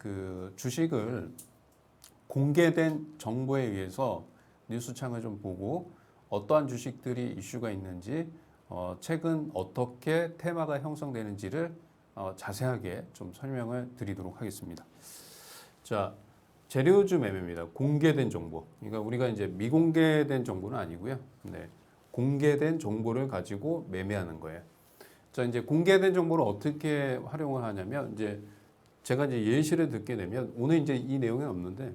그 주식을 공개된 정보에 의해서 뉴스창을 좀 보고 어떠한 주식들이 이슈가 있는지 최근 어떻게 테마가 형성되는지를 자세하게 좀 설명을 드리도록 하겠습니다. 자, 재료주 매매입니다. 공개된 정보. 그러니까 우리가 이제 미공개된 정보는 아니고요. 네, 공개된 정보를 가지고 매매하는 거예요. 자, 이제 공개된 정보를 어떻게 활용을 하냐면 이제 제가 이제 예시를 듣게 되면 오늘 이제 이 내용이 없는데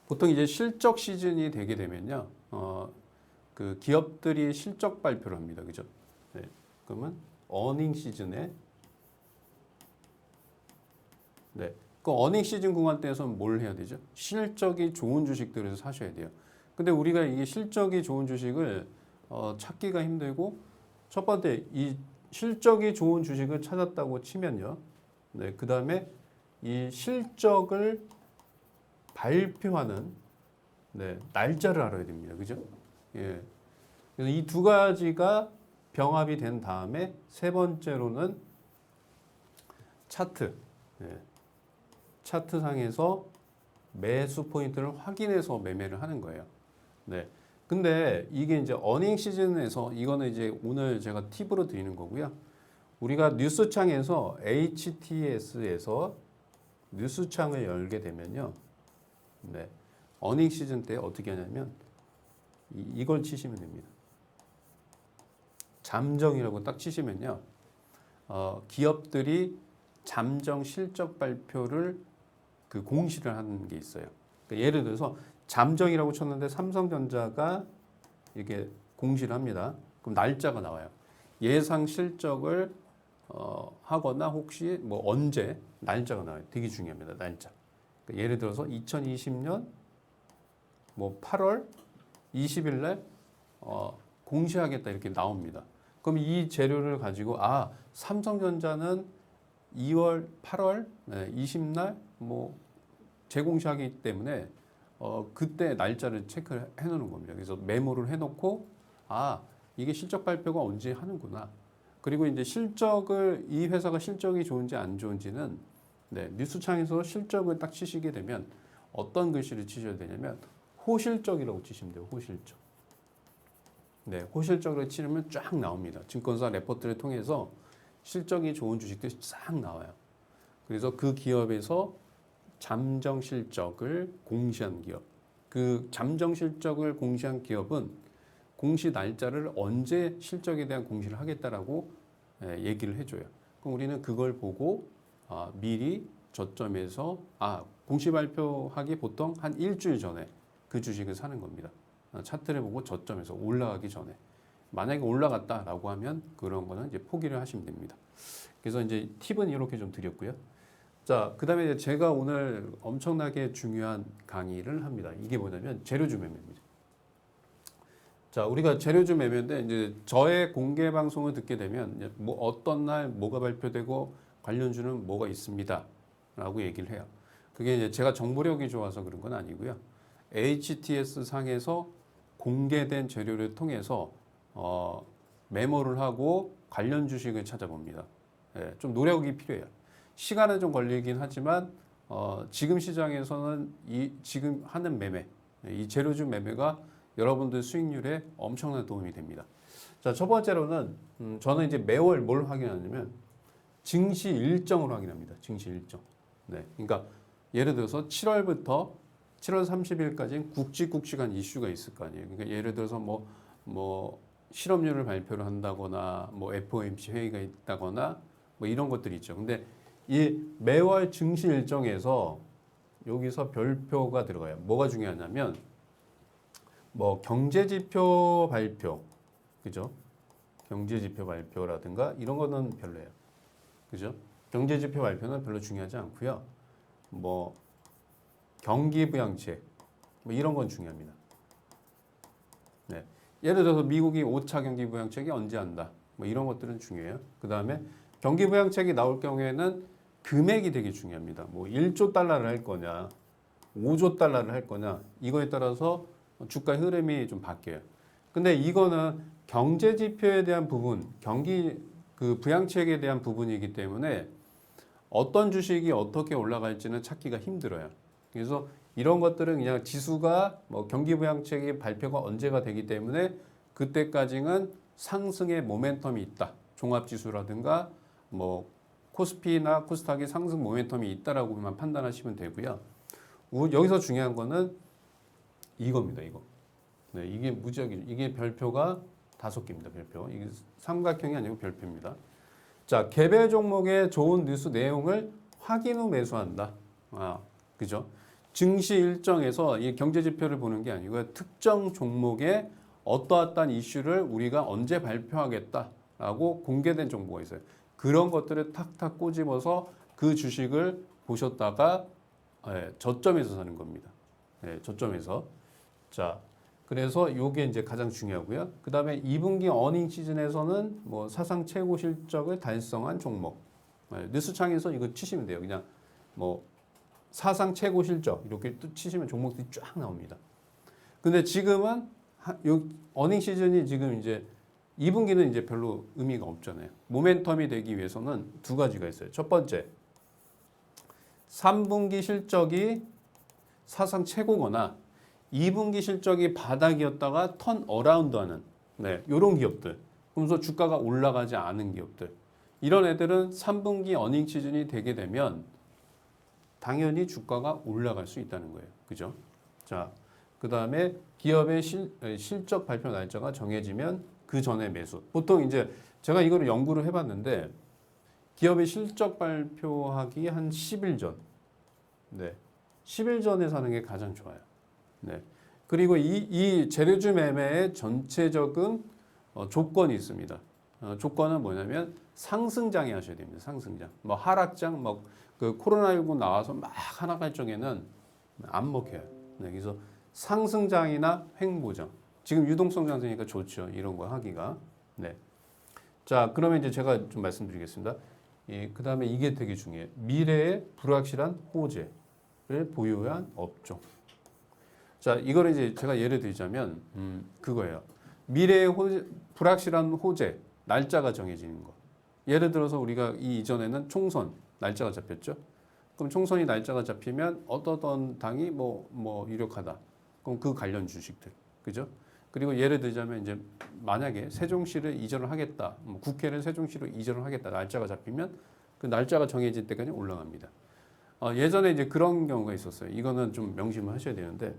보통 이제 실적 시즌이 되게 되면요, 그 기업들이 실적 발표를 합니다, 그죠? 네, 그러면 어닝 시즌에, 네, 그 어닝 시즌 구간대에서는 뭘 해야 되죠? 실적이 좋은 주식들에서 사셔야 돼요. 근데 우리가 이게 실적이 좋은 주식을 찾기가 힘들고 첫 번째 이 실적이 좋은 주식을 찾았다고 치면요, 네, 그 다음에 이 실적을 발표하는 네, 날짜를 알아야 됩니다. 그죠? 예. 그래서 이 두 가지가 병합이 된 다음에 세 번째로는 차트. 예. 차트상에서 매수 포인트를 확인해서 매매를 하는 거예요. 네. 근데 이게 이제 어닝 시즌에서 이거는 이제 오늘 제가 팁으로 드리는 거고요. 우리가 뉴스창에서 HTS에서 뉴스창을 열게 되면요. 네. 어닝 시즌 때 어떻게 하냐면 이걸 치시면 됩니다. 잠정이라고 딱 치시면요. 기업들이 잠정 실적 발표를 그 공시를 하는 게 있어요. 그러니까 예를 들어서 잠정이라고 쳤는데 삼성전자가 이렇게 공시를 합니다. 그럼 날짜가 나와요. 예상 실적을 하거나 혹시 뭐 언제 날짜가 나와요. 되게 중요합니다. 날짜. 그러니까 예를 들어서 2020년 뭐 8월 20일 날 공시하겠다 이렇게 나옵니다. 그럼 이 재료를 가지고 삼성전자는 2월 8월 20날 뭐 재공시하기 때문에 그때 날짜를 체크를 해놓는 겁니다. 그래서 메모를 해놓고 이게 실적 발표가 언제 하는구나. 그리고 이제 실적을 이 회사가 실적이 좋은지 안 좋은지는 네, 뉴스창에서 실적을 딱 치시게 되면 어떤 글씨를 치셔야 되냐면 호실적이라고 치시면 돼요. 호실적. 네, 호실적으로 치면 쫙 나옵니다. 증권사 레포트를 통해서 실적이 좋은 주식들이 싹 나와요. 그래서 그 기업에서 잠정 실적을 공시한 기업, 그 잠정 실적을 공시한 기업은 공시 날짜를 언제 실적에 대한 공시를 하겠다라고 얘기를 해줘요. 그럼 우리는 그걸 보고 미리 저점에서 공시 발표하기 보통 한 일주일 전에 그 주식을 사는 겁니다. 차트를 보고 저점에서 올라가기 전에 만약에 올라갔다라고 하면 그런 거는 이제 포기를 하시면 됩니다. 그래서 이제 팁은 이렇게 좀 드렸고요. 자, 그다음에 제가 오늘 엄청나게 중요한 강의를 합니다. 이게 뭐냐면 재료주 매매입니다. 자, 우리가 재료주 매매인데 이제 저의 공개 방송을 듣게 되면 뭐 어떤 날 뭐가 발표되고 관련주는 뭐가 있습니다라고 얘기를 해요. 그게 이제 제가 정보력이 좋아서 그런 건 아니고요. HTS 상에서 공개된 재료를 통해서 메모를 하고 관련 주식을 찾아봅니다. 예, 좀 노력이 필요해요. 시간은 좀 걸리긴 하지만 지금 시장에서는 지금 하는 매매, 이 재료주 매매가 여러분들 수익률에 엄청난 도움이 됩니다. 자, 첫 번째로는 저는 이제 매월 뭘 확인하냐면 증시 일정을 확인합니다. 증시 일정. 네, 그러니까 예를 들어서 7월부터 7월 30일까지는 굵직굵직한 이슈가 있을 거 아니에요. 그러니까 예를 들어서 뭐 실업률을 발표를 한다거나 뭐 FOMC 회의가 있다거나 뭐 이런 것들이 있죠. 근데 이 매월 증시 일정에서 여기서 별표가 들어가요. 뭐가 중요하냐면 뭐 경제지표 발표, 그죠? 경제지표 발표라든가 이런 거는 별로예요. 그죠? 경제지표 발표는 별로 중요하지 않고요. 뭐 경기부양책 뭐 이런 건 중요합니다. 네. 예를 들어서 미국이 5차 경기부양책이 언제 한다. 뭐 이런 것들은 중요해요. 그 다음에 경기부양책이 나올 경우에는 금액이 되게 중요합니다. 뭐 1조 달러를 할 거냐, 5조 달러를 할 거냐 이거에 따라서 주가 흐름이 좀 바뀌어요. 근데 이거는 경제 지표에 대한 부분, 경기 그 부양책에 대한 부분이기 때문에 어떤 주식이 어떻게 올라갈지는 찾기가 힘들어요. 그래서 이런 것들은 그냥 지수가 뭐 경기부양책의 발표가 언제가 되기 때문에 그때까지는 상승의 모멘텀이 있다. 종합지수라든가 뭐 코스피나 코스닥의 상승 모멘텀이 있다라고만 판단하시면 되고요. 여기서 중요한 거는 이겁니다. 이거. 네, 이게 무지하게 이게 별표가 5개입니다. 별표. 이게 삼각형이 아니고 별표입니다. 자, 개별 종목의 좋은 뉴스 내용을 확인 후 매수한다. 그죠? 증시 일정에서 이 경제 지표를 보는 게 아니고 특정 종목의 어떠한 이슈를 우리가 언제 발표하겠다라고 공개된 정보가 있어요. 그런 것들을 탁탁 꼬집어서 그 주식을 보셨다가 저점에서 사는 겁니다. 저점에서. 자, 그래서 이게 이제 가장 중요하고요. 그 다음에 2분기 어닝 시즌에서는 뭐 사상 최고 실적을 달성한 종목. 뉴스창에서 이거 치시면 돼요. 그냥 뭐 사상 최고 실적 이렇게 또 치시면 종목들이 쫙 나옵니다. 근데 지금은 요 어닝 시즌이 지금 이제 2분기는 이제 별로 의미가 없잖아요. 모멘텀이 되기 위해서는 두 가지가 있어요. 첫 번째, 3분기 실적이 사상 최고거나 2분기 실적이 바닥이었다가 턴 어라운드하는 이런 기업들. 그러면서 주가가 올라가지 않은 기업들. 이런 애들은 3분기 어닝 시즌이 되게 되면 당연히 주가가 올라갈 수 있다는 거예요. 그죠? 자, 그 다음에 기업의 실적 발표 날짜가 정해지면 그 전에 매수. 보통 이제 제가 이거를 연구를 해봤는데 기업의 실적 발표하기 한 10일 전. 10일 전에 사는 게 가장 좋아요. 그리고 이 재료주 매매의 전체적인 조건이 있습니다. 조건은 뭐냐면 상승장에 하셔야 됩니다. 상승장. 뭐 하락장, 뭐 그 코로나19 나와서 막 하락할 적에는 안 먹혀요. 그래서 상승장이나 횡보장. 지금 유동성 장세니까 좋죠. 이런 거 하기가. 자, 그러면 이제 제가 좀 말씀드리겠습니다. 그 다음에 이게 되게 중요해요. 미래의 불확실한 호재를 보유한 업종. 자, 이거를 이제 제가 예를 들자면 그거예요. 미래의 불확실한 호재, 날짜가 정해지는 거. 예를 들어서 우리가 이 이전에는 총선 날짜가 잡혔죠. 그럼 총선이 날짜가 잡히면 어떤 당이 뭐 유력하다. 그럼 그 관련 주식들, 그죠? 그리고 예를 들자면 이제 만약에 세종시를 이전을 하겠다, 뭐 국회를 세종시로 이전을 하겠다 날짜가 잡히면 그 날짜가 정해질 때까지 올라갑니다. 예전에 이제 그런 경우가 있었어요. 이거는 좀 명심을 하셔야 되는데.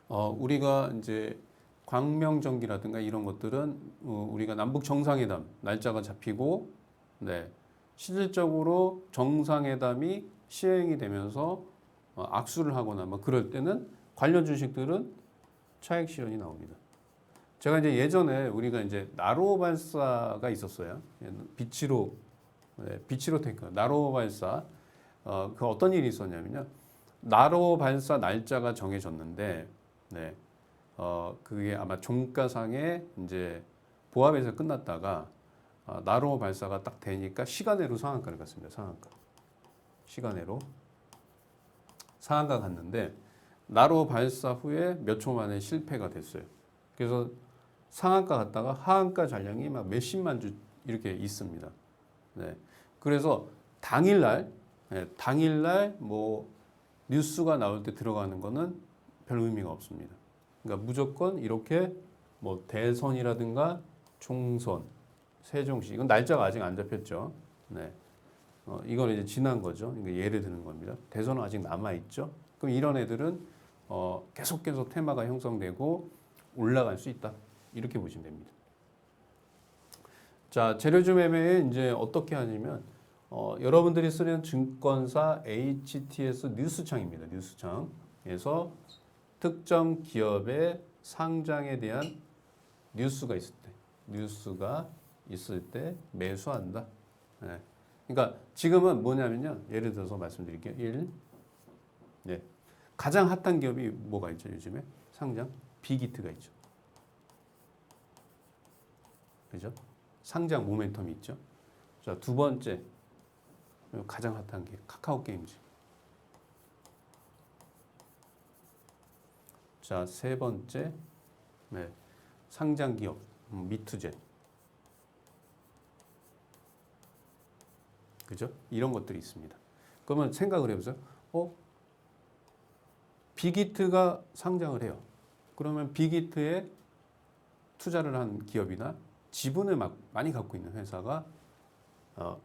우리가 이제 광명정기라든가 이런 것들은 우리가 남북 정상회담 날짜가 잡히고, 실질적으로 정상회담이 시행이 되면서 악수를 하거나 뭐 그럴 때는 관련 주식들은 차익 실현이 나옵니다. 제가 이제 예전에 우리가 이제 나로 발사가 있었어요. 비치로 탱크, 나로 발사. 그 어떤 일이 있었냐면요. 나로 발사 날짜가 정해졌는데, 그게 아마 종가상에 이제 보합에서 끝났다가 나로 발사가 딱 되니까 시간외로 상한가를 갔습니다. 시간외로 상한가 갔는데 나로 발사 후에 몇 초 만에 실패가 됐어요. 그래서 상한가 갔다가 하한가 잔량이 막 몇십만 주 이렇게 있습니다. 그래서 당일날 뭐 뉴스가 나올 때 들어가는 거는 별 의미가 없습니다. 그러니까 무조건 이렇게 뭐 대선이라든가 총선, 세종시 이건 날짜가 아직 안 잡혔죠. 이건 이제 지난 거죠. 그러니까 예를 드는 겁니다. 대선은 아직 남아 있죠. 그럼 이런 애들은 계속 테마가 형성되고 올라갈 수 있다. 이렇게 보시면 됩니다. 자, 재료주 매매에 이제 어떻게 하냐면 여러분들이 쓰는 증권사 HTS 뉴스창입니다. 뉴스창에서 특정 기업의 상장에 대한 뉴스가 있을 때 매수한다. 그러니까 지금은 뭐냐면요. 예를 들어서 말씀드릴게요. 1. 가장 핫한 기업이 뭐가 있죠? 요즘에 상장? 빅히트가 있죠. 그죠? 상장 모멘텀이 있죠. 자, 두 번째 가장 핫한 게 카카오 게임즈. 자, 세 번째 상장 기업 미투제. 그죠? 이런 것들이 있습니다. 그러면 생각을 해보세요. 빅히트가 상장을 해요. 그러면 빅히트에 투자를 한 기업이나 지분을 많이 갖고 있는 회사가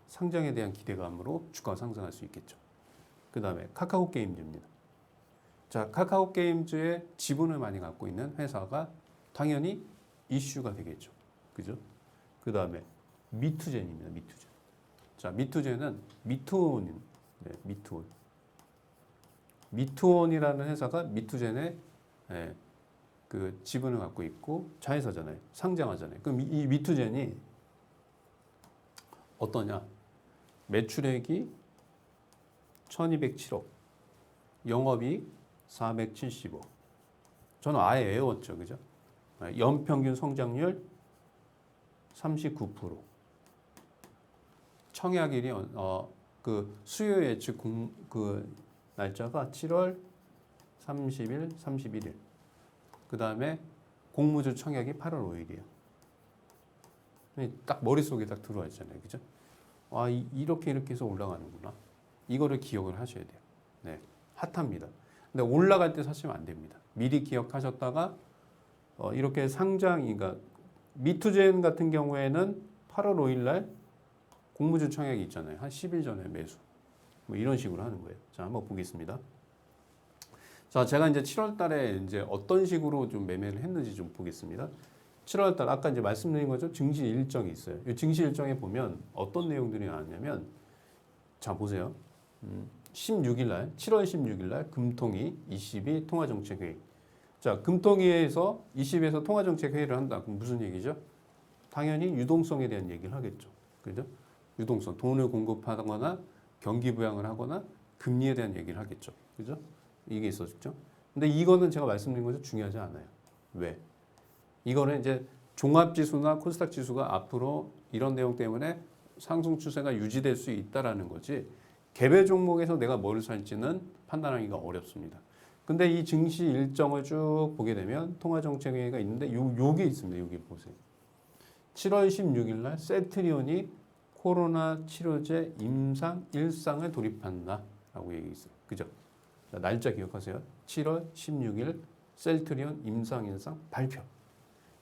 상장에 대한 기대감으로 주가가 상승할 수 있겠죠. 그 다음에 카카오 게임즈입니다. 자, 카카오 게임즈의 지분을 많이 갖고 있는 회사가 당연히 이슈가 되겠죠. 그죠? 그 다음에 미투젠입니다. 미투젠. 자, 미투젠은 미투온, 네, 미투온. 미투온이라는 회사가 미투젠의 그 지분을 갖고 있고 자회사잖아요. 상장하잖아요. 그럼 이 미투젠이 어떠냐? 매출액이 1207억, 영업이익 475. 저는 아예 외웠죠. 그죠? 연평균 성장률 39%. 청약일이 그 수요 예측 그 날짜가 7월 30일, 31일. 그 다음에 공모주 청약이 8월 5일이에요. 딱 머릿속에 딱 들어와 있잖아요. 그죠? 아, 이렇게 해서 올라가는구나. 이거를 기억을 하셔야 돼요. 네. 핫합니다. 근데 올라갈 때 사시면 안 됩니다. 미리 기억하셨다가 이렇게 상장이가 미투젠 같은 경우에는 8월 5일 날 공모주 청약이 있잖아요. 한 10일 전에 매수. 뭐 이런 식으로 하는 거예요. 자, 한번 보겠습니다. 자, 제가 이제 7월 달에 이제 어떤 식으로 좀 매매를 했는지 좀 보겠습니다. 7월 달 아까 이제 말씀드린 거죠. 증시 일정이 있어요. 이 증시 일정에 보면 어떤 내용들이 나왔냐면 자, 보세요. 16일 날 7월 16일 날 금통위 22 통화정책회의. 자, 금통위에서 20에서 통화정책회의를 한다. 그럼 무슨 얘기죠? 당연히 유동성에 대한 얘기를 하겠죠. 그죠? 유동성, 돈을 공급하거나 경기 부양을 하거나 금리에 대한 얘기를 하겠죠. 그죠? 이게 있었죠. 근데 이거는 제가 말씀드린 것처럼 중요하지 않아요. 왜? 이거는 이제 종합지수나 코스닥 지수가 앞으로 이런 내용 때문에 상승 추세가 유지될 수 있다라는 거지 개별 종목에서 내가 뭘 살지는 판단하기가 어렵습니다. 근데 이 증시 일정을 쭉 보게 되면 통화정책회의가 있는데 요게 있습니다. 여기 보세요. 7월 16일 날 셀트리온이 코로나 치료제 임상 1상을 돌입한다라고 얘기 있어요. 그죠? 자, 날짜 기억하세요. 7월 16일 셀트리온 임상 1상 발표.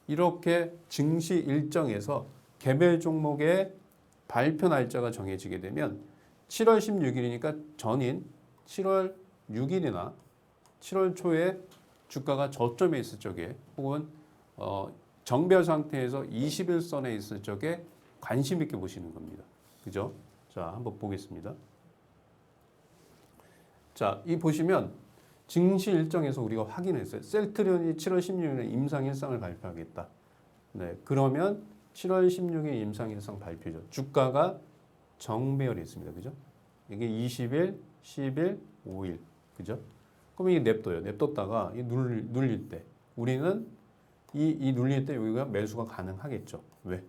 이렇게 증시 일정에서 개별 종목의 발표 날짜가 정해지게 되면 7월 16일이니까 전인 7월 6일이나 7월 초에 주가가 저점에 있을 적에 혹은 정별 상태에서 21선에 있을 적에 관심 있게 보시는 겁니다. 그죠? 자, 한번 보겠습니다. 자, 이 보시면 증시 일정에서 우리가 확인했어요. 셀트리온이 7월 16일에 임상 1상을 발표하겠다. 네, 그러면 7월 16일 임상 1상 발표죠. 주가가 정배열이 있습니다. 그죠? 이게 20일, 10일, 5일. 그죠? 그럼 이게 냅둬요. 냅뒀다가 이 눌릴 때 우리는 이 눌릴 때 여기가 매수가 가능하겠죠. 왜?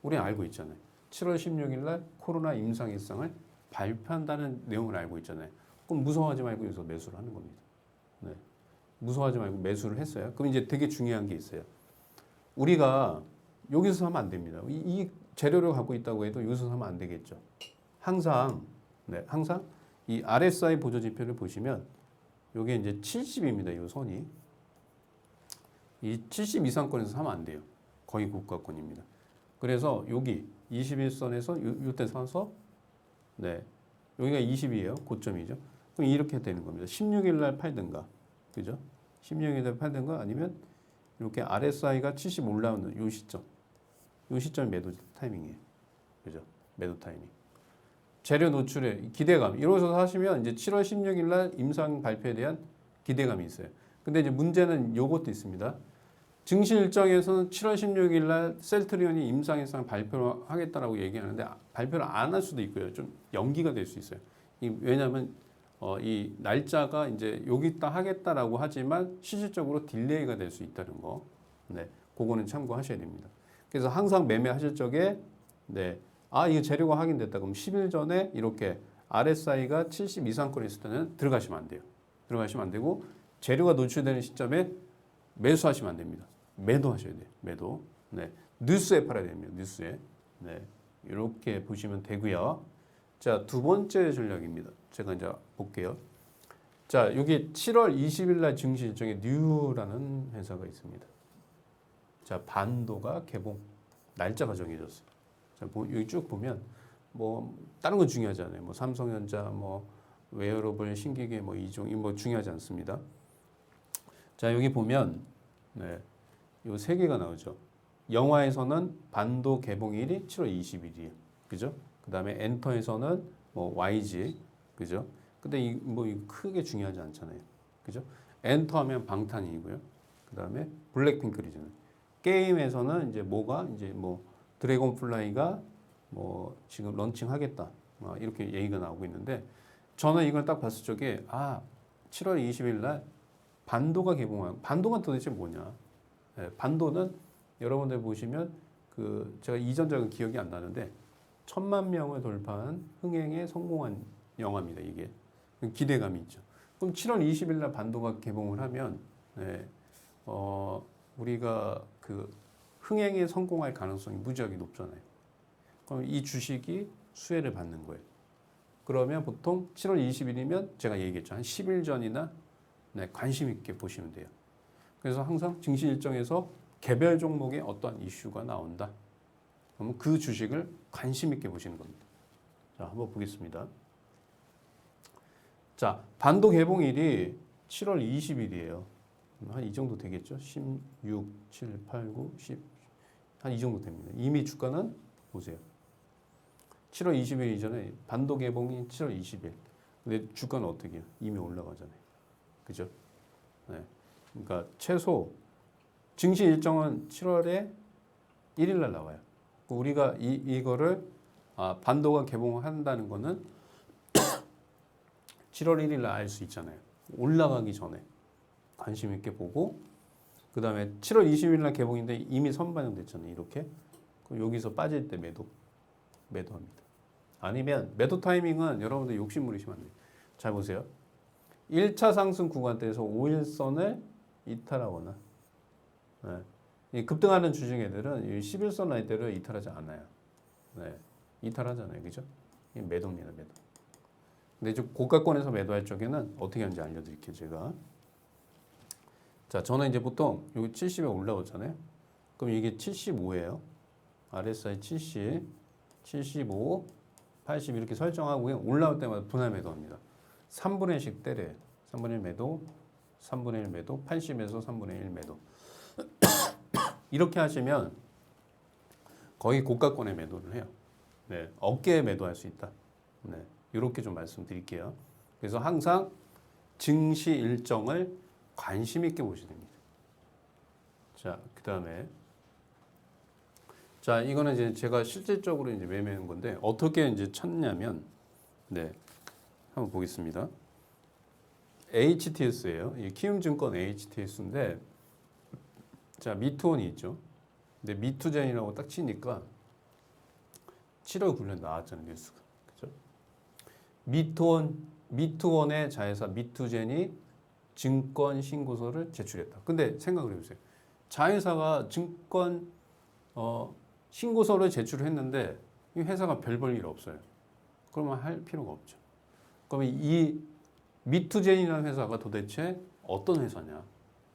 우리는 알고 있잖아요. 7월 16일 날 코로나 임상 1상을 발표한다는 내용을 알고 있잖아요. 그럼 무서워하지 말고 여기서 매수를 하는 겁니다. 네. 무서워하지 말고 매수를 했어요. 그럼 이제 되게 중요한 게 있어요. 우리가 여기서 하면 안 됩니다. 이 재료를 갖고 있다고 해도 여기서 하면 안 되겠죠. 항상 이 RSI 보조 지표를 보시면 이게 이제 70입니다. 이 선이. 이 70 이상권에서 사면 안 돼요. 거의 고가권입니다. 그래서 여기 21선에서 요때 사서 네. 여기가 20이에요. 고점이죠. 그럼 이렇게 되는 겁니다. 16일 날 팔든가. 그죠? 16일 날 팔든가 아니면 이렇게 RSI가 70 올라오는 요 시점. 요 시점이 매도 타이밍이에요. 그죠? 매도 타이밍. 재료 노출의 기대감. 이러면서 사시면 이제 7월 16일 날 임상 발표에 대한 기대감이 있어요. 근데 이제 문제는 요것도 있습니다. 증시 일정에서는 7월 16일 날 셀트리온이 임상 1상 발표를 하겠다라고 얘기하는데 발표를 안 할 수도 있고요. 좀 연기가 될 수 있어요. 왜냐하면 이 날짜가 이제 여기다 하겠다라고 하지만 실질적으로 딜레이가 될 수 있다는 거. 네, 그거는 참고하셔야 됩니다. 그래서 항상 매매하실 적에 네, 이게 재료가 확인됐다. 그럼 10일 전에 이렇게 RSI가 70 이상권에 있을 때는 들어가시면 안 돼요. 들어가시면 안 되고 재료가 노출되는 시점에 매수하시면 안 됩니다. 매도하셔야 돼요. 매도. 네. 뉴스에 팔아야 됩니다. 뉴스에. 네. 이렇게 보시면 되고요. 자, 두 번째 전략입니다. 제가 이제 볼게요. 자, 여기 7월 20일 날 증시 일정에 뉴라는 회사가 있습니다. 자, 반도가 개봉 날짜가 정해졌어요. 자, 여기 쭉 보면 뭐 다른 건 중요하지 않아요. 뭐 삼성전자, 뭐 웨어러블, 신기계, 뭐 이종, 뭐 중요하지 않습니다. 자, 여기 보면 네, 요 세 개가 나오죠. 영화에서는 반도 개봉일이 7월 20일이에요. 그죠? 그다음에 엔터에서는 뭐 YG, 그죠? 근데 뭐 크게 중요하지 않잖아요. 그죠? 엔터하면 방탄이고요. 그다음에 블랙핑크이잖아요. 게임에서는 이제 뭐가 이제 뭐 드래곤플라이가 뭐 지금 런칭하겠다. 이렇게 얘기가 나오고 있는데 저는 이걸 딱 봤을 적에 7월 20일 날 반도가 개봉한 반도가 도대체 뭐냐? 네, 반도는 여러분들 보시면 그 제가 이전작은 기억이 안 나는데 1000만 명을 돌파한 흥행에 성공한 영화입니다. 이게 기대감이 있죠. 그럼 7월 20일 날 반도가 개봉을 하면 네, 우리가 그 흥행에 성공할 가능성이 무지하게 높잖아요. 그럼 이 주식이 수혜를 받는 거예요. 그러면 보통 7월 20일이면 제가 얘기했죠. 한 10일 전이나 네, 관심 있게 보시면 돼요. 그래서 항상 증시 일정에서 개별 종목에 어떠한 이슈가 나온다. 그러면 그 주식을 관심 있게 보시는 겁니다. 자, 한번 보겠습니다. 자, 반도 개봉일이 7월 20일이에요. 한 이 정도 되겠죠? 16, 7, 8, 9, 10. 한 이 정도 됩니다. 이미 주가는 보세요. 7월 20일 이전에 반도 개봉이 7월 20일. 근데 주가는 어떻게 해요? 이미 올라가잖아요. 그죠? 네. 그러니까 최소 증시 일정은 7월에 1일 날 나와요. 우리가 이거를 반도가 개봉한다는 거는 7월 1일 날 알 수 있잖아요. 올라가기 전에 관심 있게 보고 그 다음에 7월 20일 날 개봉인데 이미 선반영됐잖아요. 이렇게 그럼 여기서 빠질 때 매도합니다. 아니면 매도 타이밍은 여러분들 욕심 부리시면 안 돼요. 잘 보세요. 1차 상승 구간대에서 5일선을 이탈하거나 네. 이 급등하는 주식 애들은 11선 라인대를 이탈하지 않아요. 네. 이탈하잖아요. 그죠? 이 매도입니다. 매도. 근데 좀 고가권에서 매도할 적에는 어떻게 하는지 알려드릴게요. 제가. 자, 저는 이제 보통 여기 70에 올라오잖아요. 그럼 이게 75예요. RSI 70, 75, 80 이렇게 설정하고 그냥 올라올 때마다 분할 매도합니다. 3분의 1씩 때려요. 3분의 1 매도, 3분의 1 매도, 80에서 3분의 1 매도. 이렇게 하시면 거의 고가권에 매도를 해요. 네, 어깨에 매도할 수 있다. 네, 이렇게 좀 말씀드릴게요. 그래서 항상 증시 일정을 관심 있게 보셔야 됩니다. 자, 그 다음에 자, 이거는 이제 제가 실질적으로 이제 매매한 건데 어떻게 이제 찾냐면 네, 한번 보겠습니다. HTS예요. 이 키움증권 HTS인데 자, 미투원이 있죠. 근데 미투젠이라고 딱 치니까 7월 9일 나왔잖아요, 뉴스가. 그죠? 미투원의 자회사 미투젠이 증권 신고서를 제출했다. 근데 생각을 해보세요. 자회사가 증권 신고서를 제출했는데 이 회사가 별 볼 일 없어요. 그러면 할 필요가 없죠. 그러면 이 미투젠이라는 회사가 도대체 어떤 회사냐?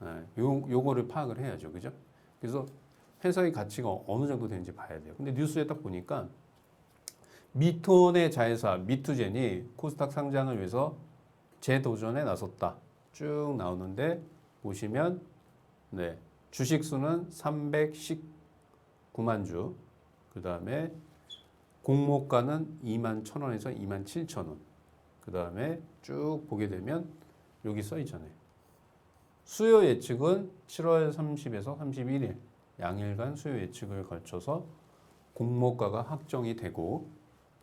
네, 요거를 파악을 해야죠. 그죠? 그래서 회사의 가치가 어느 정도 되는지 봐야 돼요. 근데 뉴스에 딱 보니까 미투원의 자회사 미투젠이 코스닥 상장을 위해서 재도전에 나섰다. 쭉 나오는데 보시면 네, 주식 수는 319만 주. 그다음에 공모가는 21,000원에서 27,000원. 그다음에 쭉 보게 되면 여기 써 있잖아요. 수요 예측은 7월 30에서 31일 양일간 수요 예측을 걸쳐서 공모가가 확정이 되고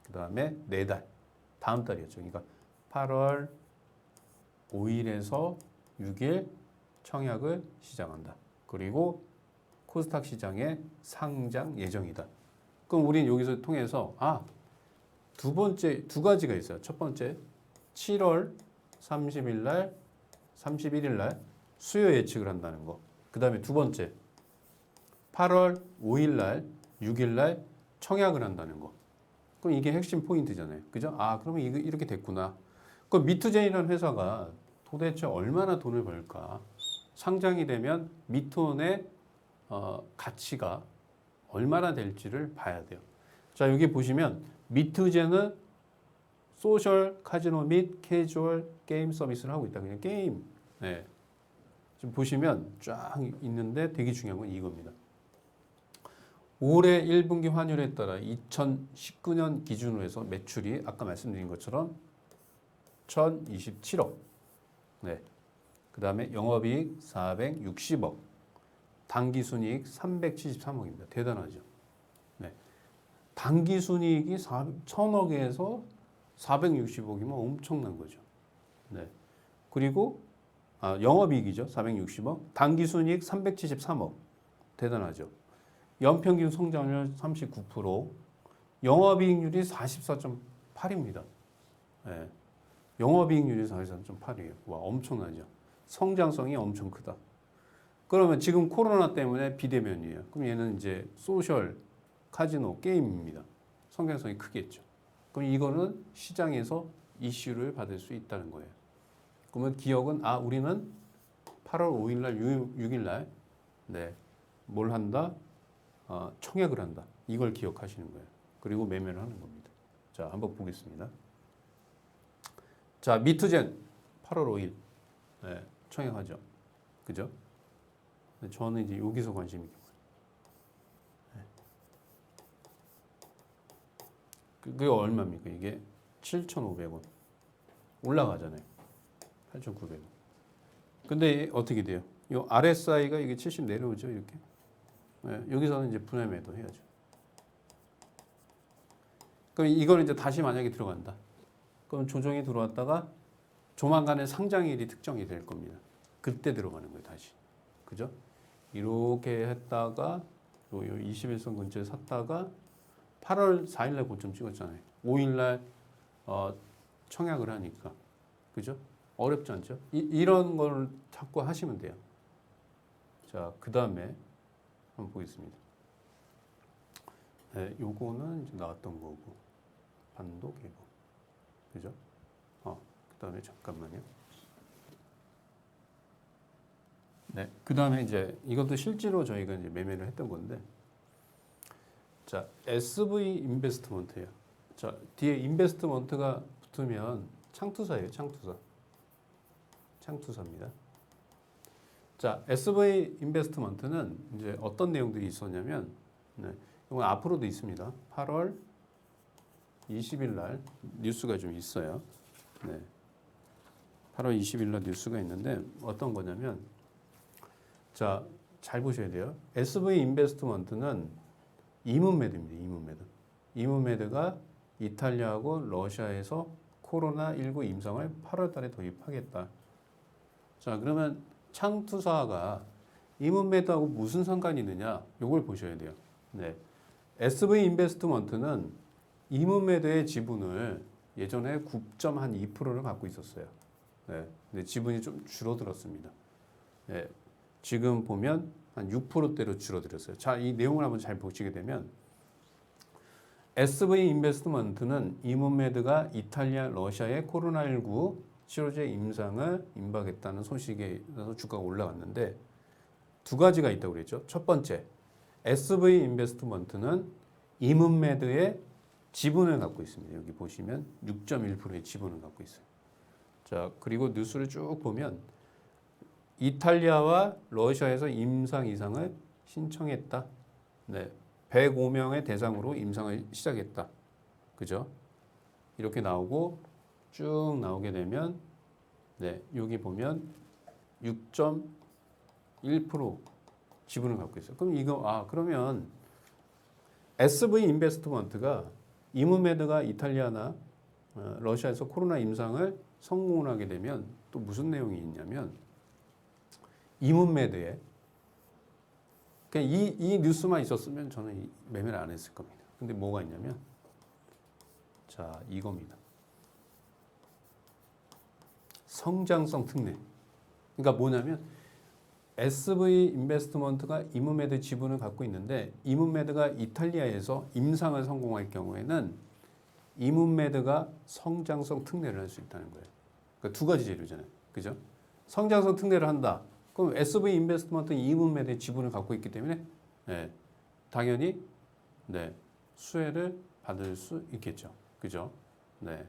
그 다음에 4달 다음 달이었죠. 그러니까 8월 5일에서 6일 청약을 시작한다. 그리고 코스닥 시장에 상장 예정이다. 그럼 우리는 여기서 통해서 두 가지가 있어요. 첫 번째 7월 30일 날 31일 날 수요 예측을 한다는 거. 그 다음에 두 번째 8월 5일 날 6일 날 청약을 한다는 거. 그럼 이게 핵심 포인트잖아요. 그죠? 아, 그러면 이거 이렇게 됐구나. 그 미투젠이라는 회사가 도대체 얼마나 돈을 벌까? 상장이 되면 미투온의 가치가 얼마나 될지를 봐야 돼요. 자, 여기 보시면 미투젠은 소셜 카지노 및 캐주얼 게임 서비스를 하고 있다. 그냥 게임. 네. 지금 보시면 쫙 있는데 되게 중요한 건 이겁니다. 올해 1분기 환율에 따라 2019년 기준으로 해서 매출이 아까 말씀드린 것처럼 1027억. 네. 그 다음에 영업이익 460억. 당기순이익 373억입니다. 대단하죠. 네. 당기순이익이 1000억에서 460억이면 엄청난 거죠. 네. 그리고 영업이익이죠. 460억. 당기순이익 373억. 대단하죠. 연평균 성장률 39%. 영업이익률이 44.8입니다. 네. 영업이익률이 44.8이에요. 와, 엄청나죠. 성장성이 엄청 크다. 그러면 지금 코로나 때문에 비대면이에요. 그럼 얘는 이제 소셜, 카지노, 게임입니다. 성장성이 크겠죠. 그럼 이거는 시장에서 이슈를 받을 수 있다는 거예요. 그러면 기업은 우리는 8월 5일 날, 6일 날 네, 뭘 한다? 청약을 한다. 이걸 기억하시는 거예요. 그리고 매매를 하는 겁니다. 자, 한번 보겠습니다. 자, 미투젠 8월 5일 네, 청약하죠. 그죠? 저는 이제 여기서 관심 있게 봐요. 네. 그게 얼마입니까? 이게 7,500원. 올라가잖아요. 8,900원. 근데 어떻게 돼요? 이 RSI가 이게 70 내려오죠, 이렇게. 네, 여기서는 이제 분할 매도 해야죠. 그럼 이걸 이제 다시 만약에 들어간다. 그럼 조정이 들어왔다가 조만간에 상장일이 특정이 될 겁니다. 그때 들어가는 거예요, 다시. 그죠? 이렇게 했다가 요 21선 근처에 샀다가 8월 4일 날 고점 찍었잖아요. 5일 날 청약을 하니까. 그죠? 어렵지 않죠? 이런 걸 자꾸 하시면 돼요. 자, 그 다음에 한번 보겠습니다. 네, 요거는 이제 나왔던 거고. 반도 개보. 그죠? 그 다음에 잠깐만요. 네, 그 다음에 이제 이것도 실제로 저희가 이제 매매를 했던 건데, 자, SV 인베스트먼트예요. 자, 뒤에 인베스트먼트가 붙으면 창투사예요, 창투사. 창투사입니다. 자, SV 인베스트먼트는 이제 어떤 내용들이 있었냐면, 네, 이건 앞으로도 있습니다. 8월 20일 날 뉴스가 좀 있어요. 네. 8월 20일 날 뉴스가 있는데 어떤 거냐면, 자, 잘 보셔야 돼요. SV 인베스트먼트는 이문메드입니다. 이문메드. 이문메드가 이탈리아하고 러시아에서 코로나19 임상을 8월 달에 도입하겠다. 자, 그러면 창투사가 이문메드하고 무슨 상관이 있느냐? 이걸 보셔야 돼요. 네. SV 인베스트먼트는 이문메드의 지분을 예전에 9.2%를 갖고 있었어요. 네. 근데 지분이 좀 줄어들었습니다. 네. 지금 보면 한 6%대로 줄어들었어요. 자, 이 내용을 한번 잘 보시게 되면 SV 인베스트먼트는 이문메드가 이탈리아, 러시아의 코로나19 치료제 임상을 임박했다는 소식에 따라서 주가가 올라갔는데 두 가지가 있다고 그랬죠. 첫 번째, SV 인베스트먼트는 이문메드의 지분을 갖고 있습니다. 여기 보시면 6.1%의 지분을 갖고 있어요. 자, 그리고 뉴스를 쭉 보면 이탈리아와 러시아에서 임상 이상을 신청했다. 네, 105명의 대상으로 임상을 시작했다. 그죠? 이렇게 나오고 쭉 나오게 되면 네, 여기 보면 6.1% 지분을 갖고 있어요. 그럼 이거 그러면 SV 인베스트먼트가 이문메드가 이탈리아나 러시아에서 코로나 임상을 성공을 하게 되면 또 무슨 내용이 있냐면 이문메드에 그냥 이 뉴스만 있었으면 저는 매매를 안 했을 겁니다. 근데 뭐가 있냐면 자, 이겁니다. 성장성 특례. 그러니까 뭐냐면 SV 인베스트먼트가 이문메드 지분을 갖고 있는데 이문메드가 이탈리아에서 임상을 성공할 경우에는 이문메드가 성장성 특례를 할 수 있다는 거예요. 그러니까 두 가지 재료잖아요. 그죠? 성장성 특례를 한다. 그럼 SV 인베스트먼트 이문메드의 지분을 갖고 있기 때문에 네, 당연히 네, 수혜를 받을 수 있겠죠. 그죠? 네.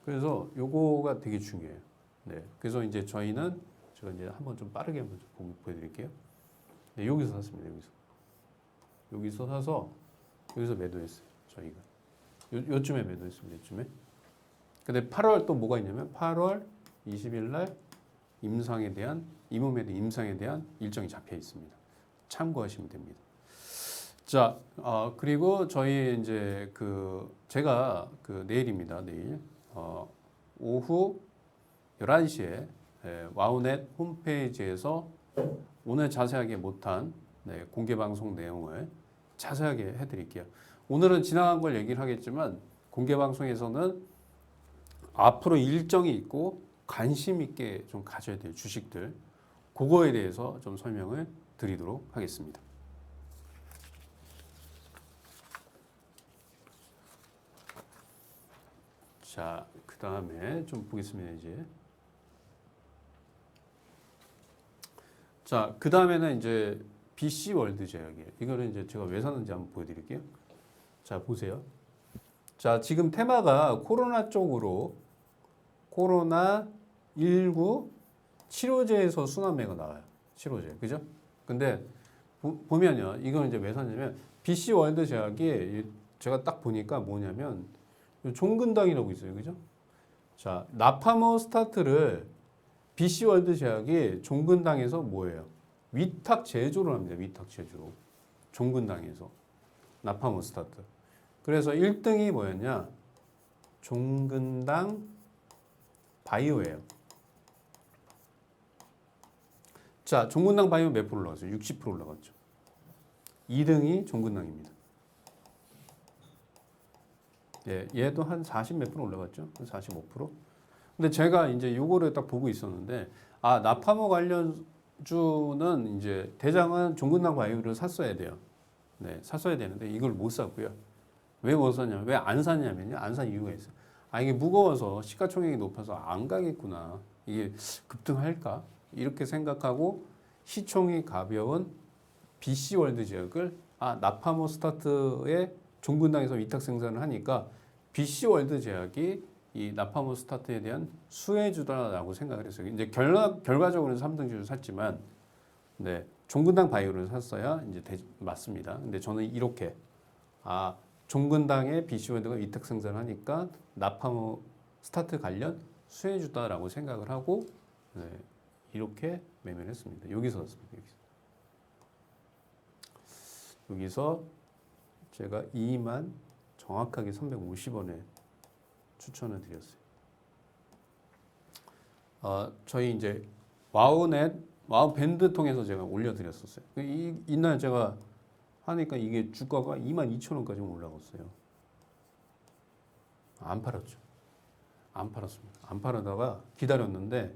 그래서 요거가 되게 중요해요. 네. 그래서 이제 저희는 제가 이제 한번 좀 빠르게 한번 좀 보여드릴게요. 네, 여기서 샀습니다. 여기서 사서 여기서 매도했어요. 저희가 요쯤에 매도했습니다. 요쯤에. 근데 8월 또 뭐가 있냐면 8월 20일 날 임상에 대한 이문메드 임상에 대한 일정이 잡혀 있습니다. 참고하시면 됩니다. 자, 그리고 저희 이제 제가 내일입니다. 내일 오후 11시에 와우넷 홈페이지에서 오늘 자세하게 못한 공개 방송 내용을 자세하게 해드릴게요. 오늘은 지나간 걸 얘기를 하겠지만 공개 방송에서는 앞으로 일정이 있고 관심 있게 좀 가져야 될 주식들 그거에 대해서 좀 설명을 드리도록 하겠습니다. 자, 그 다음에 좀 보겠습니다, 이제. 자, 그 다음에는 이제 BC 월드 제약이에요. 이거는 이제 제가 왜 샀는지 한번 보여드릴게요. 자, 보세요. 자, 지금 테마가 코로나 쪽으로 코로나19 치료제에서 순환매가 나와요. 치료제. 그죠? 근데 보면요. 이건 이제 왜 샀냐면 BC 월드 제약이 제가 딱 보니까 뭐냐면 종근당이라고 있어요. 그죠? 자, 나파모 스타트를 BC 월드 제약이 종근당에서 뭐예요? 위탁 제조를 합니다. 위탁 제조. 종근당에서. 나파모 스타트. 그래서 1등이 뭐였냐? 종근당 바이오예요. 자, 종근당 바이오 몇 프로 올라갔어요? 60% 올라갔죠. 2등이 종근당입니다. 예, 얘도 한 40 몇 프로 올라갔죠? 45%. 근데 제가 이제 요거를 딱 보고 있었는데, 나파모 관련주는 이제 대장은 종근당 바이오를 샀어야 돼요. 네, 샀어야 되는데 이걸 못 샀고요. 왜 못 샀냐면, 왜 안 샀냐면요. 안 산 이유가 있어요. 이게 무거워서 시가총액이 높아서 안 가겠구나. 이게 급등할까? 이렇게 생각하고 시총이 가벼운 BC 월드 제약을 나파모 스타트의 종근당에서 위탁 생산을 하니까 BC 월드 제약이 이 나파모 스타트에 대한 수혜주다라고 생각을 했어요. 이제 결과적으로는 3등주를 샀지만, 네, 종근당 바이오를 샀어야 이제 맞습니다. 근데 저는 이렇게 종근당에 BC 월드가 위탁 생산을 하니까 나파모 스타트 관련 수혜주다라고 생각을 하고 이렇게 매매를 했습니다. 여기서 샀습니다. 여기서 제가 2만 정확하게 350원에 추천을 드렸어요. 저희 이제 와우 밴드 통해서 제가 올려드렸었어요. 이날 제가 하니까 이게 주가가 22,000원까지 올라갔어요. 안 팔았죠. 안 팔았습니다. 안 팔아다가 기다렸는데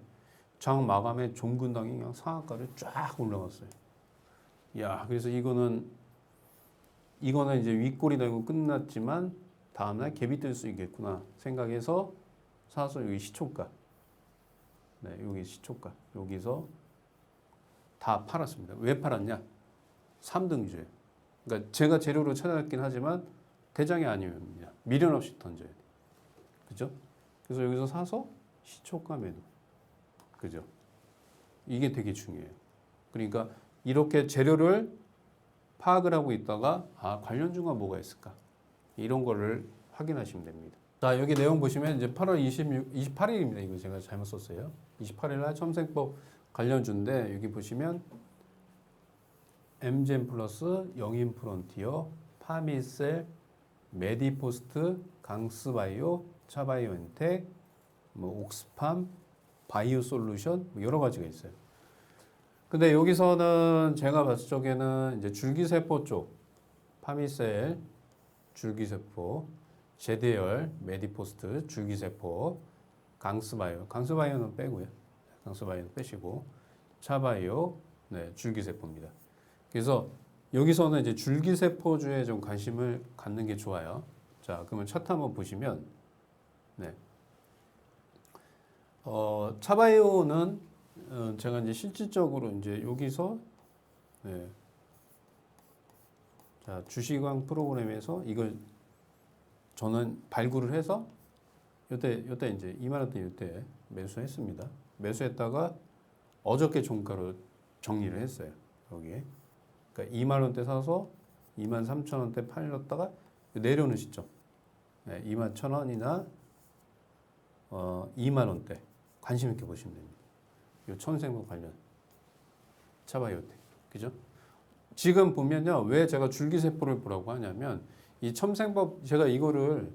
장 마감에 종근당이 그냥 상한가를 쫙 올라갔어요. 야, 그래서 이거는 이제 윗골이 달고 끝났지만 다음날 갭이 뜰 수 있겠구나 생각해서 사서 여기 시초가, 네, 여기 시초가 여기서 다 팔았습니다. 왜 팔았냐? 3등주에. 그러니까 제가 재료로 찾아냈긴 하지만 대장이 아닙니다. 미련 없이 던져야 돼. 그죠? 그래서 여기서 사서 시초가 매도. 그죠? 이게 되게 중요해요. 그러니까 이렇게 재료를 파악을 하고 있다가 관련주가 뭐가 있을까? 이런 거를 확인하시면 됩니다. 자, 여기 내용 보시면 이제 8월 28일입니다. 이거 제가 잘못 썼어요. 28일 날 첨생법 관련주인데 여기 보시면 엠젠 플러스, 영인 프론티어, 파미셀, 메디포스트, 강스바이오, 차바이오엔텍, 옥스팜, 바이오솔루션 여러 가지가 있어요. 근데 여기서는 제가 봤을 적에는 이제 줄기세포 쪽, 파미셀, 줄기세포, 제대열, 메디포스트, 줄기세포, 강스바이오는 빼고요. 강스바이오는 빼시고, 차바이오, 네, 줄기세포입니다. 그래서 여기서는 이제 줄기세포주에 좀 관심을 갖는 게 좋아요. 자, 그러면 차트 한번 보시면, 네. 차바이오는 제가 이제 실질적으로 이제 여기서, 네. 자, 주식왕 프로그램에서 이걸 저는 발굴을 해서 요때 이제 2만 원대 요때 매수했습니다. 매수했다가 어저께 종가로 정리를 했어요. 여기에. 그러니까 2만 원대 사서 2만 3천 원대 팔렸다가 내려오는 시점. 네, 2만 1천 원이나 2만 원대 관심 있게 보시면 됩니다. 요 천생목 관련 차바이오 때. 그죠? 지금 보면요. 왜 제가 줄기세포를 보라고 하냐면 이 첨생법 제가 이거를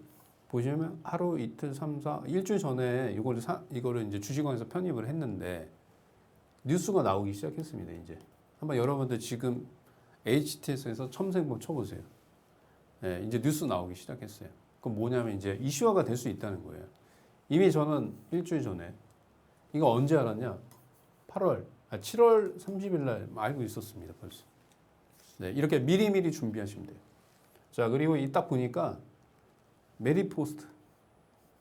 보시면 하루 이틀 3, 4 일주일 전에 이거를 이제 주식왕에서 편입을 했는데 뉴스가 나오기 시작했습니다. 이제 한번 여러분들 지금 HTS에서 첨생법 쳐보세요. 네, 이제 뉴스 나오기 시작했어요. 그럼 뭐냐면 이제 이슈화가 될 수 있다는 거예요. 이미 저는 일주일 전에 이거 언제 알았냐? 7월 30일 날 알고 있었습니다. 벌써. 네, 이렇게 미리미리 준비하시면 돼요. 자, 그리고 이 딱 보니까 메디포스트.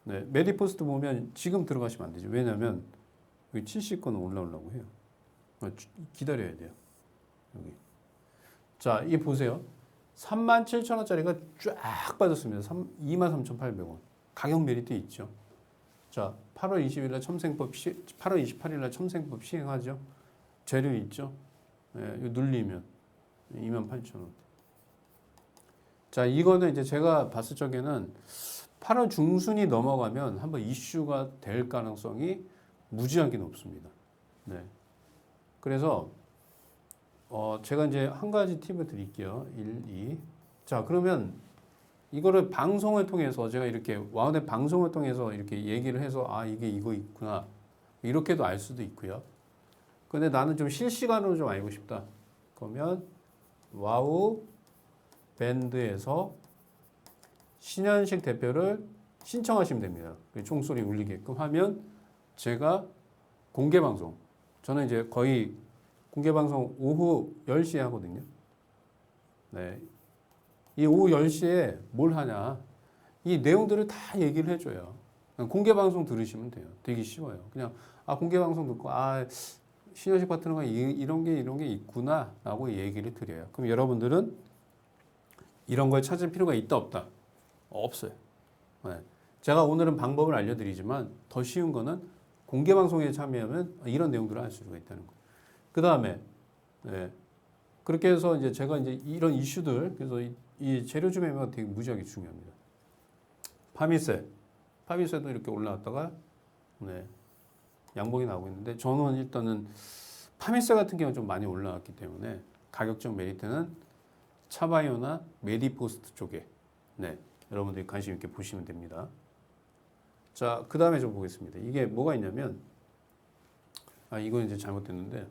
네, 메디포스트 보면 지금 들어가시면 안 되죠. 왜냐면 여기 70건 올라오려고 해요. 기다려야 돼요. 여기. 자, 이 보세요. 37,000원짜리가 쫙 빠졌습니다. 23,800원. 가격 메리트 있죠. 자, 8월 20일 날 8월 28일 날 첨생법 시행하죠. 재료 있죠. 네, 이거 눌리면 28,000원. 자, 이거는 이제 제가 봤을 적에는 8월 중순이 넘어가면 한번 이슈가 될 가능성이 무지하게 높습니다. 네. 그래서 제가 이제 한 가지 팁을 드릴게요. 1, 2. 자, 그러면 이거를 방송을 통해서 제가 이렇게 와운의 방송을 통해서 이렇게 얘기를 해서 아, 이게 이거 있구나. 이렇게도 알 수도 있고요. 근데 나는 좀 실시간으로 좀 알고 싶다. 그러면 와우 밴드에서 신현식 대표를 신청하시면 됩니다. 총소리 울리게끔 하면 제가 공개 방송, 저는 이제 거의 공개 방송 오후 10시에 하거든요. 네. 이 오후 10시에 뭘 하냐. 이 내용들을 다 얘기를 해줘요. 공개 방송 들으시면 돼요. 되게 쉬워요. 그냥, 공개 방송 듣고, 신현식 파트너가 이런 게 있구나. 라고 얘기를 드려요. 그럼 여러분들은 이런 걸 찾을 필요가 있다, 없다? 없어요. 네. 제가 오늘은 방법을 알려드리지만 더 쉬운 거는 공개 방송에 참여하면 이런 내용들을 알 수가 있다는 거예요. 그 다음에, 네. 그렇게 해서 이제 제가 이제 이런 이슈들, 그래서 이 재료주 매매가 되게 무지하게 중요합니다. 파미세도 이렇게 올라왔다가, 네. 양봉이 나오고 있는데, 저는 일단은 파미세 같은 경우는 좀 많이 올라왔기 때문에 가격적 메리트는 차바이오나 메디포스트 쪽에, 네. 여러분들이 관심 있게 보시면 됩니다. 자, 그 다음에 좀 보겠습니다. 이게 뭐가 있냐면, 이건 이제 잘못됐는데,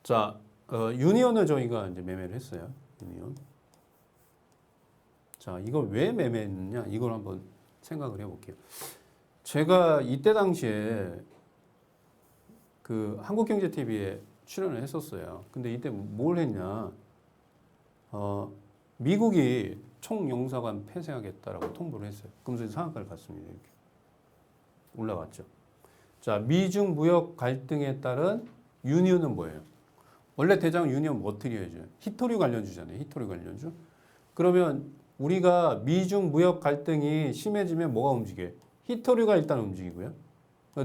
자, 유니온을 저희가 이제 매매를 했어요. 유니온. 자, 이걸 왜 매매했느냐? 이걸 한번 생각을 해볼게요. 제가 이때 당시에 그 한국경제TV에 출연을 했었어요. 근데 이때 뭘 했냐? 미국이 총영사관 폐쇄하겠다라고 통보를 했어요. 그러면서 상한가를 갔습니다. 이렇게 올라갔죠. 자, 미중 무역 갈등에 따른 유니온은 뭐예요? 원래 대장 유니온 뭐 어떻게 해줘요? 히토류 관련주잖아요. 히토류 관련주. 그러면 우리가 미중 무역 갈등이 심해지면 뭐가 움직여요? 히토류가 일단 움직이고요.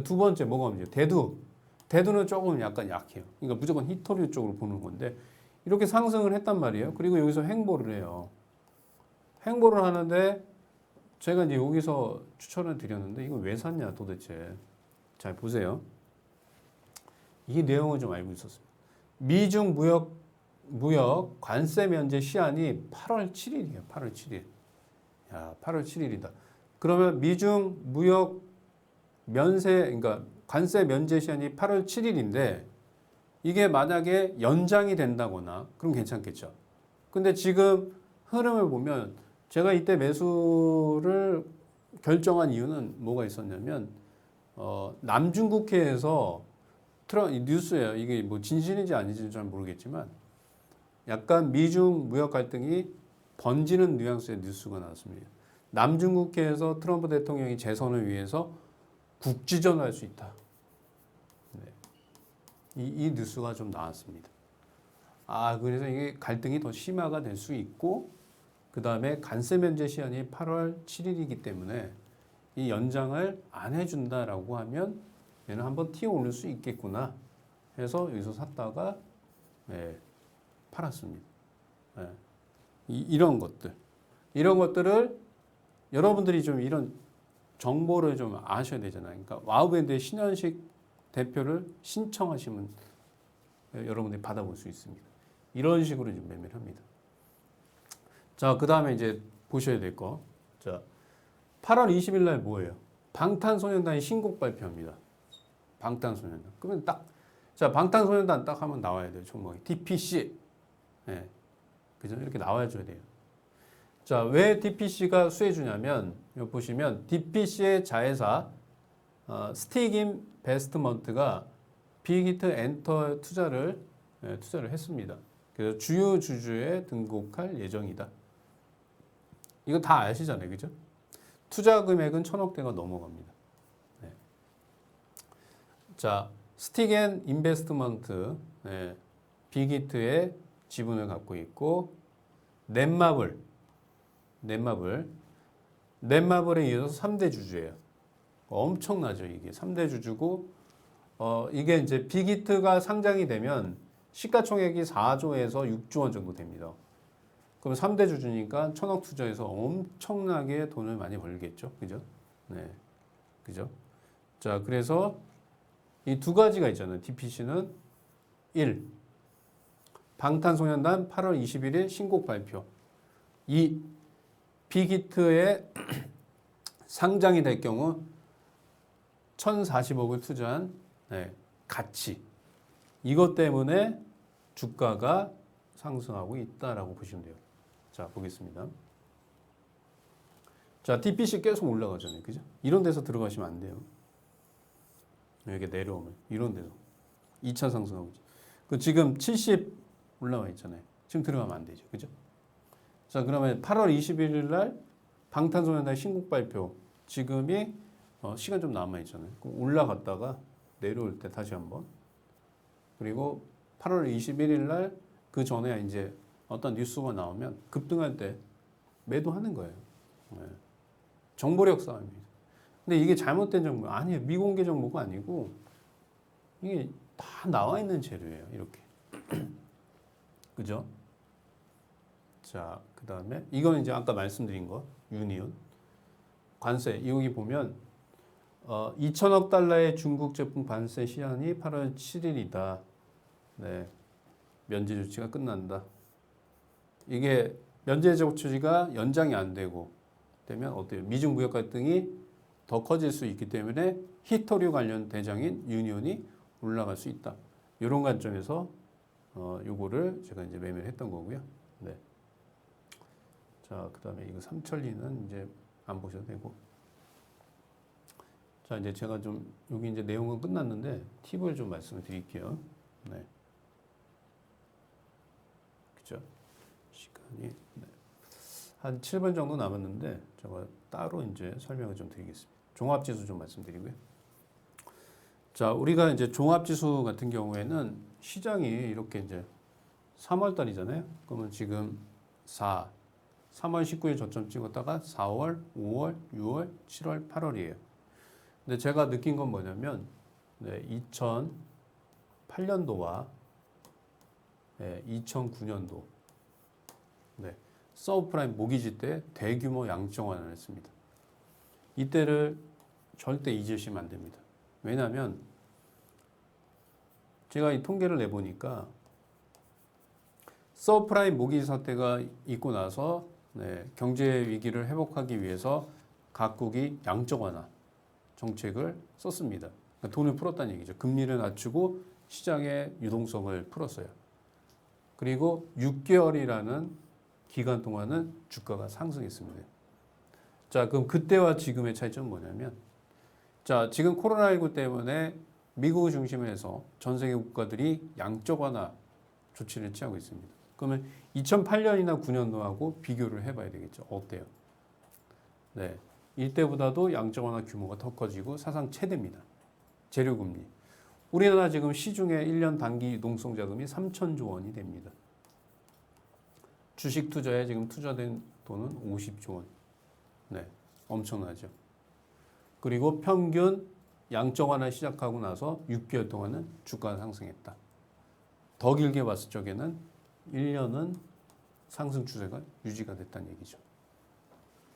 두 번째 뭐가 움직여요? 대두는 조금 약간 약해요. 그러니까 무조건 히토류 쪽으로 보는 건데 이렇게 상승을 했단 말이에요. 그리고 여기서 횡보를 해요. 횡보를 하는데 제가 이제 여기서 추천을 드렸는데 이거 왜 샀냐 도대체. 잘 보세요. 이 내용을 좀 알고 있었습니다. 미중 무역 관세 면제 시한이 8월 7일이에요. 8월 7일. 야, 8월 7일이다. 그러면 미중 무역 그러니까 관세 면제 시한이 8월 7일인데 이게 만약에 연장이 된다거나 그럼 괜찮겠죠. 근데 지금 흐름을 보면 제가 이때 매수를 결정한 이유는 뭐가 있었냐면 남중국해에서 뉴스예요. 이게 뭐 진실인지 아닌지는 잘 모르겠지만 약간 미중 무역 갈등이 번지는 뉘앙스의 뉴스가 나왔습니다. 남중국해에서 트럼프 대통령이 재선을 위해서 국지전을 할 수 있다. 네. 이 뉴스가 좀 나왔습니다. 그래서 이게 갈등이 더 심화가 될 수 있고, 그 다음에 관세 면제 시한이 8월 7일이기 때문에 이 연장을 안 해준다라고 하면 얘는 한번 튀어 오를 수 있겠구나 해서 여기서 샀다가 팔았습니다. 이런 것들을 여러분들이 좀 이런 정보를 좀 아셔야 되잖아요. 그러니까 와우밴드의 신현식 대표를 신청하시면 여러분들이 받아볼 수 있습니다. 이런 식으로 좀 매매를 합니다. 자, 그 다음에 이제 보셔야 될 거. 자, 8월 20일 날 뭐예요? 방탄소년단이 신곡 발표합니다. 방탄소년단. 그러면 자, 방탄소년단 딱 하면 나와야 돼요. 종목이. DPC. 네. 그죠? 이렇게 나와줘야 돼요. 자, 왜 DPC가 수혜주냐면, 여기 보시면 DPC의 자회사, 스틱인 베스트먼트가 빅히트 엔터 투자를 했습니다. 그래서 주요 주주에 등록할 예정이다. 이거 다 아시잖아요. 그죠? 투자 금액은 1,000억대가 넘어갑니다. 네. 자, 스틱앤 인베스트먼트, 빅히트의 지분을 갖고 있고, 넷마블에 이어서 3대 주주예요. 엄청나죠, 이게. 3대 주주고, 이게 이제 빅히트가 상장이 되면 시가총액이 4조에서 6조 원 정도 됩니다. 그럼 3대 주주니까 1,000억 투자해서 엄청나게 돈을 많이 벌겠죠. 그죠? 네. 그죠? 자, 그래서 이 두 가지가 있잖아요. DPC는 1. 방탄소년단 8월 21일 신곡 발표. 2. 빅히트에 상장이 될 경우 1,040억을 투자한 가치. 이것 때문에 주가가 상승하고 있다라고 보시면 돼요. 자, 보겠습니다. 자, DPC 계속 올라가잖아요. 그죠? 이런 데서 들어가시면 안 돼요. 이렇게 내려오면. 이런 데서. 2차 상승하고 있죠. 그 지금 70 올라와 있잖아요. 지금 들어가면 안 되죠. 그죠? 자, 그러면 8월 21일 날 방탄소년단 신곡 발표. 지금이 시간 좀 남아 있잖아요. 그럼 올라갔다가 내려올 때 다시 한번. 그리고 8월 21일 날 그 전에 이제 어떤 뉴스가 나오면 급등할 때 매도하는 거예요. 정보력 싸움입니다. 근데 이게 잘못된 정보 아니에요. 미공개 정보가 아니고 이게 다 나와 있는 재료예요. 이렇게. 그죠? 자, 그 다음에 이거는 이제 아까 말씀드린 거 유니온 관세. 여기 보면 2천억 달러의 중국 제품 관세 시한이 8월 7일이다. 네. 면제 조치가 끝난다. 이게 면제 조치가 연장이 안 되고 되면 어때요? 미중 무역 갈등이 더 커질 수 있기 때문에 히토류 관련 대장인 유니온이 올라갈 수 있다. 이런 관점에서 요거를 제가 이제 매매를 했던 거고요. 네. 자, 그다음에 이거 삼천리는 이제 안 보셔도 되고. 자, 이제 제가 좀 여기 이제 내용은 끝났는데 팁을 좀 말씀을 드릴게요. 네. 그죠? 시간이 한 7분 정도 남았는데 제가 따로 이제 설명을 좀 드리겠습니다. 종합지수 좀 말씀드리고요. 자, 우리가 이제 종합지수 같은 경우에는 시장이 이렇게 이제 3월 달이잖아요. 그러면 지금 3월 19일 저점 찍었다가 4월, 5월, 6월, 7월, 8월이에요. 근데 제가 느낀 건 뭐냐면 2008년도와 2009년도 서브프라임 모기지 때 대규모 양정환을 했습니다. 이때를 절대 잊으시면 안 됩니다. 왜냐하면 제가 이 통계를 내보니까 서브프라임 모기지 사태가 있고 나서 경제 위기를 회복하기 위해서 각국이 양적 완화 정책을 썼습니다. 그러니까 돈을 풀었다는 얘기죠. 금리를 낮추고 시장의 유동성을 풀었어요. 그리고 6개월이라는 기간 동안은 주가가 상승했습니다. 자, 그럼 그때와 지금의 차이점은 뭐냐면, 자, 지금 코로나19 때문에 미국 중심으로 해서 전 세계 국가들이 양적 완화 조치를 취하고 있습니다. 그러면 2008년이나 9년도하고 비교를 해봐야 되겠죠. 어때요? 네. 이때보다도 양적 완화 규모가 더 커지고 사상 최대입니다. 재료금리. 우리나라 지금 시중에 1년 단기 유동성 자금이 3천조 원이 됩니다. 주식 투자에 지금 투자된 돈은 50조 원. 네. 엄청나죠. 그리고 평균 양적 완화 시작하고 나서 6개월 동안은 주가가 상승했다. 더 길게 봤을 적에는 1년은 상승 추세가 유지가 됐다는 얘기죠.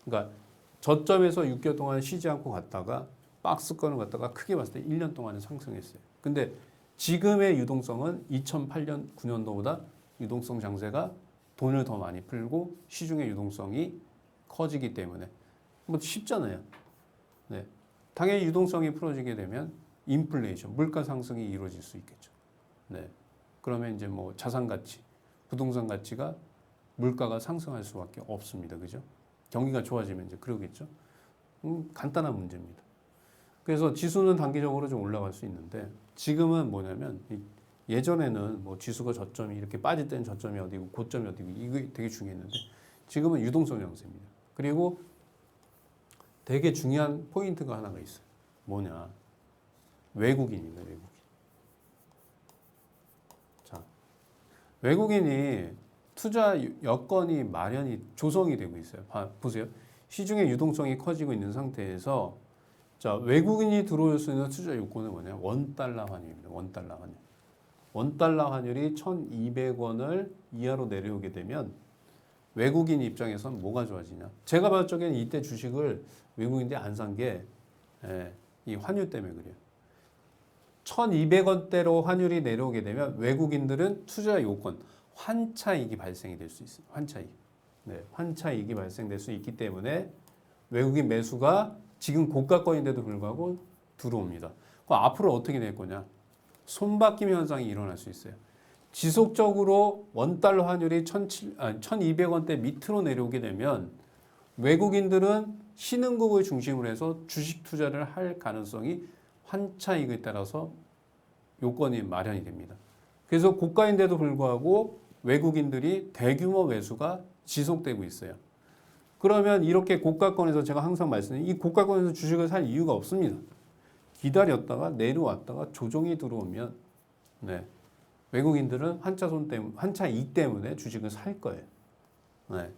그러니까 저점에서 6개월 동안 쉬지 않고 갔다가 박스권을 갔다가 크게 봤을 때 1년 동안은 상승했어요. 근데 지금의 유동성은 2008년, 9년도보다 유동성 장세가 돈을 더 많이 풀고 시중의 유동성이 커지기 때문에 뭐 쉽잖아요. 네. 당연히 유동성이 풀어지게 되면 인플레이션, 물가 상승이 이루어질 수 있겠죠. 네. 그러면 이제 뭐 자산 가치, 부동산 가치가 물가가 상승할 수밖에 없습니다. 그죠? 경기가 좋아지면 이제 그러겠죠. 간단한 문제입니다. 그래서 지수는 단기적으로 좀 올라갈 수 있는데 지금은 뭐냐면 예전에는 뭐 지수가 저점이 이렇게 빠질 때는 저점이 어디고 고점이 어디고 이게 되게 중요했는데 지금은 유동성 양세입니다. 그리고 되게 중요한 포인트가 하나가 있어요. 뭐냐? 외국인입니다. 외국인. 자, 외국인이 투자 여건이 마련이 조성이 되고 있어요. 보세요. 시중의 유동성이 커지고 있는 상태에서 자, 외국인이 들어올 수 있는 투자 요건은 뭐냐? 원달러 환율입니다. 원달러 환율. 원달러 환율이 1,200원을 이하로 내려오게 되면 외국인 입장에서는 뭐가 좋아지냐? 제가 봤을 적에는 이때 주식을 외국인들이 안 산 게 이 환율 때문에 그래요. 1,200원대로 환율이 내려오게 되면 외국인들은 투자 요건, 환차익이 발생이 될 수 있어요. 환차익. 네, 환차익이 발생될 수 있기 때문에 외국인 매수가 지금 고가권인데도 불구하고 들어옵니다. 그럼 앞으로 어떻게 될 거냐? 손바뀜 현상이 일어날 수 있어요. 지속적으로 원달러 환율이 1,200원대 밑으로 내려오게 되면 외국인들은 신흥국을 중심으로 해서 주식 투자를 할 가능성이 환차익에 따라서 요건이 마련이 됩니다. 그래서 고가인데도 불구하고 외국인들이 대규모 매수가 지속되고 있어요. 그러면 이렇게 고가권에서 제가 항상 말씀드린 이 고가권에서 주식을 살 이유가 없습니다. 기다렸다가 내려왔다가 조정이 들어오면 네, 외국인들은 환차이익 때문에 주식을 살 거예요. 네,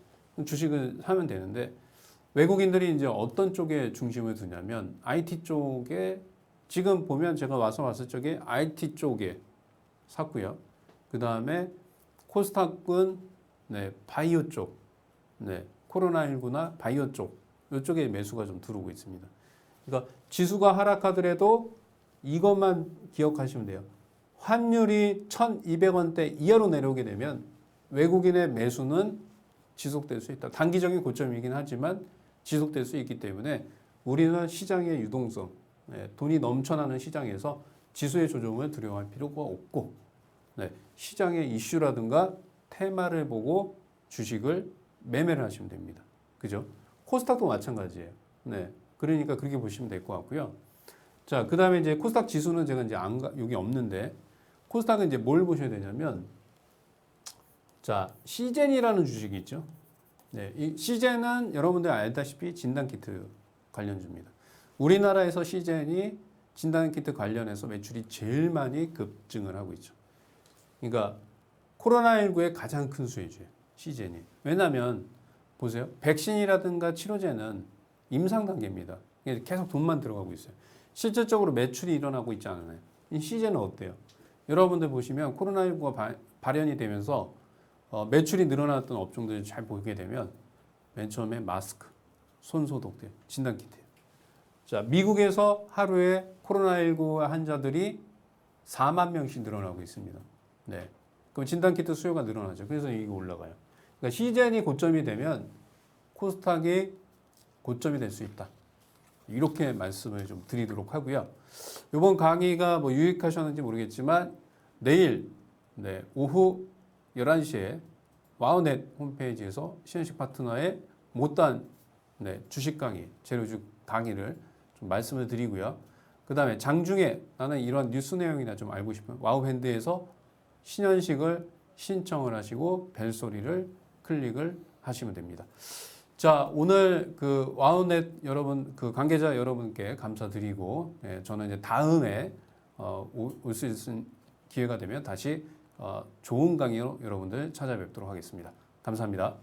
주식을 사면 되는데 외국인들이 이제 어떤 쪽에 중심을 두냐면 IT 쪽에 지금 보면 제가 왔을 적에 IT 쪽에 샀고요. 그 다음에 코스닥은 네, 바이오 쪽, 네, 코로나19나 바이오 쪽 이쪽에 매수가 좀 들어오고 있습니다. 그러니까 지수가 하락하더라도 이것만 기억하시면 돼요. 환율이 1,200원대 이하로 내려오게 되면 외국인의 매수는 지속될 수 있다. 단기적인 고점이긴 하지만 지속될 수 있기 때문에 우리는 시장의 유동성, 돈이 넘쳐나는 시장에서 지수의 조정을 두려워할 필요가 없고 시장의 이슈라든가 테마를 보고 주식을 매매를 하시면 됩니다. 그죠? 코스닥도 마찬가지예요. 네. 그러니까 그렇게 보시면 될 것 같고요. 자, 그 다음에 이제 코스닥 지수는 제가 이제 여기 없는데 코스닥은 이제 뭘 보셔야 되냐면 자, 시젠이라는 주식이 있죠. 네, 이 시젠은 여러분들 알다시피 진단키트 관련주입니다. 우리나라에서 시젠이 진단키트 관련해서 매출이 제일 많이 급증을 하고 있죠. 그러니까 코로나19의 가장 큰 수혜주예요. 시젠이. 왜냐하면 보세요. 백신이라든가 치료제는 임상 단계입니다. 계속 돈만 들어가고 있어요. 실질적으로 매출이 일어나고 있지 않아요. 이 시젠은 어때요? 여러분들 보시면 코로나19가 발현이 되면서 매출이 늘어났던 업종들을 잘 보게 되면 맨 처음에 마스크, 손소독제, 진단키트예요. 자, 미국에서 하루에 코로나19 환자들이 4만 명씩 늘어나고 있습니다. 네. 그럼 진단키트 수요가 늘어나죠. 그래서 이게 올라가요. 그러니까 시젠이 고점이 되면 코스닥이 고점이 될 수 있다. 이렇게 말씀을 좀 드리도록 하고요. 이번 강의가 뭐 유익하셨는지 모르겠지만 내일 오후 11시에 와우넷 홈페이지에서 신현식 파트너의 못다한 주식 강의, 재료주 강의를 좀 말씀을 드리고요. 그 다음에 장중에 나는 이런 뉴스 내용이나 좀 알고 싶은 와우밴드에서 신현식을 신청을 하시고 벨소리를 클릭을 하시면 됩니다. 자, 오늘 그 와우넷 여러분, 그 관계자 여러분께 감사드리고, 예, 저는 이제 다음에 올 수 있는 기회가 되면 다시 좋은 강의로 여러분들 찾아뵙도록 하겠습니다. 감사합니다.